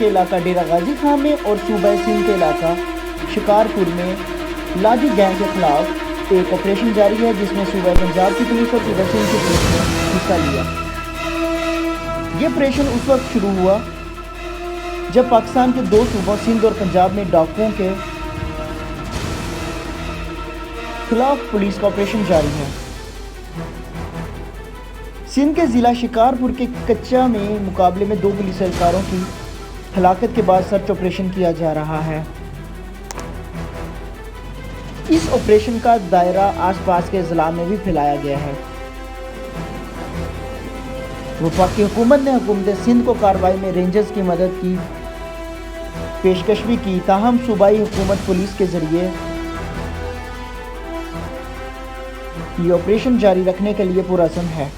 کے علاقہ ڈیرہ غازی خان میں اور صوبہ سندھ کے علاقہ شکارپور میں لاٹھی گینگ کے خلاف ایک آپریشن جاری ہے، جس میں صوبہ پنجاب کی پولیس اور صوبہ سندھ کی پولیس نے حصہ لیا۔ یہ آپریشن اس وقت شروع ہوا جب پاکستان کے دو صوبوں سندھ اور پنجاب میں ڈاکوؤں کے خلاف پولیس کا آپریشن جاری ہے۔ سندھ کے ضلع شکارپور کے کچا میں مقابلے میں 2 پولیس اہلکاروں کی ہلاکت کے بعد سرچ آپریشن کیا جا رہا ہے۔ اس آپریشن کا دائرہ آس پاس کے اضلاع میں بھی پھیلایا گیا ہے۔ وفاقی حکومت نے حکومت سندھ کو کارروائی میں رینجرز کی مدد کی پیشکش بھی کی، تاہم صوبائی حکومت پولیس کے ذریعے یہ آپریشن جاری رکھنے کے لیے پرعزم ہے۔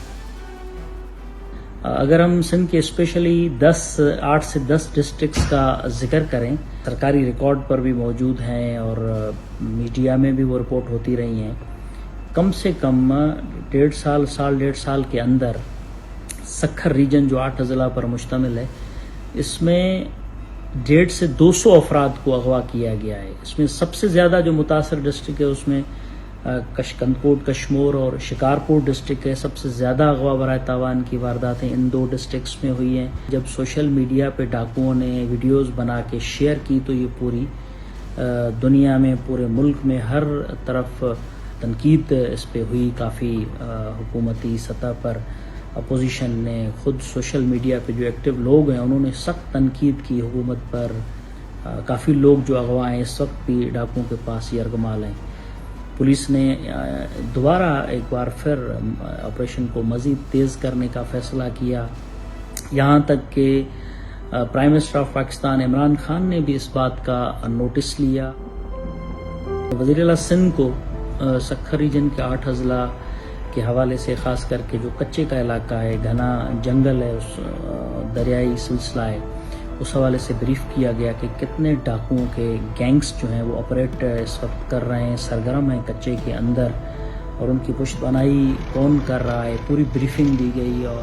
اگر ہم سندھ کے اسپیشلی 8 سے 10 ڈسٹرکٹس کا ذکر کریں، سرکاری ریکارڈ پر بھی موجود ہیں اور میڈیا میں بھی وہ رپورٹ ہوتی رہی ہیں، کم سے کم 1.5 سال کے اندر سکھر ریجن جو 8 اضلاع پر مشتمل ہے، اس میں 150 سے 200 افراد کو اغوا کیا گیا ہے۔ اس میں سب سے زیادہ جو متاثر ڈسٹرکٹ ہے اس میں کندکوٹ کشمور اور شکارپور ڈسٹرکٹ ہے۔ سب سے زیادہ اغوا برائے تاوان کی وارداتیں ان 2 ڈسٹرکٹس میں ہوئی ہیں۔ جب سوشل میڈیا پہ ڈاکوؤں نے ویڈیوز بنا کے شیئر کی تو یہ پوری دنیا میں، پورے ملک میں ہر طرف تنقید اس پہ ہوئی۔ کافی حکومتی سطح پر اپوزیشن نے، خود سوشل میڈیا پہ جو ایکٹیو لوگ ہیں انہوں نے سخت تنقید کی حکومت پر۔ کافی لوگ جو اغوا ہیں اس وقت بھی ڈاکوؤں کے پاس یرغمال ہیں۔ پولیس نے دوبارہ ایک بار پھر آپریشن کو مزید تیز کرنے کا فیصلہ کیا، یہاں تک کہ prime minister of Pakistan Imran Khan نے بھی اس بات کا نوٹس لیا۔ وزیر اعلیٰ سندھ کو سکھر ریجن کے 8 اضلاع کے حوالے سے، خاص کر کے جو کچے کا علاقہ ہے، گھنا جنگل ہے، اس دریائی سلسلہ ہے، اس حوالے سے بریف کیا گیا کہ کتنے ڈاکوؤں کے گینگز جو ہیں وہ آپریٹ اس وقت کر رہے ہیں، سرگرم ہیں کچے کے اندر، اور ان کی پشت پناہی کون کر رہا ہے، پوری بریفنگ دی گئی اور